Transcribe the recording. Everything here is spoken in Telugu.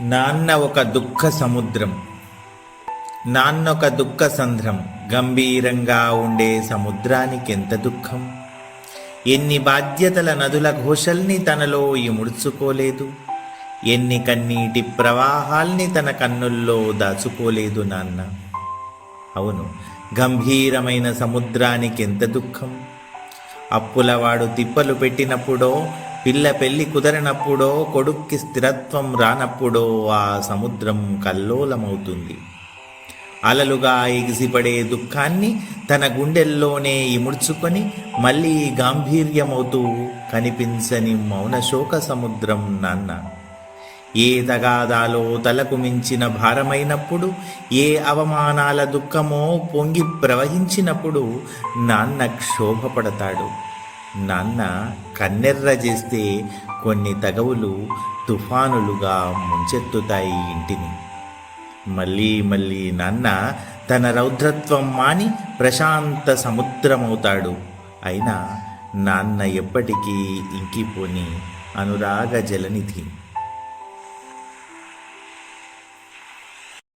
నాన్న ఒక దుఃఖ సముద్రం, నాన్నొక దుఃఖ సంద్రం. గంభీరంగా ఉండే సముద్రానికెంత దుఃఖం. ఎన్ని బాధ్యతల నదుల ఘోషల్ని తనలో ఇముడ్చుకోలేదు, ఎన్ని కన్నీటి ప్రవాహాల్ని తన కన్నుల్లో దాచుకోలేదు నాన్న. అవును, గంభీరమైన సముద్రానికెంత దుఃఖం. అప్పులవాడు తిప్పలు పెట్టినప్పుడో, పిల్ల పెళ్లి కుదరనప్పుడో, కొడుక్కి స్థిరత్వం రానప్పుడో ఆ సముద్రం కల్లోలమవుతుంది. అలలుగా ఎగిసిపడే దుఃఖాన్ని తన గుండెల్లోనే ఇముడ్చుకొని మళ్ళీ గాంభీర్యమవుతూ కనిపించని మౌన శోక సముద్రం నాన్న. ఏ తగాదాలో తలకు మించిన భారమైనప్పుడు, ఏ అవమానాల దుఃఖమో పొంగి ప్రవహించినప్పుడు నాన్న క్షోభపడతాడు. నాన్న కన్నెర్ర చేస్తే కొన్ని తగవులు తుఫానులుగా ముంచెత్తుతాయి ఇంటిని. మళ్ళీ మళ్ళీ నాన్న తన రౌద్రత్వం మాని ప్రశాంత సముద్రమవుతాడు. అయినా నాన్న ఎప్పటికీ ఇంకిపోని అనురాగ జలనిధి.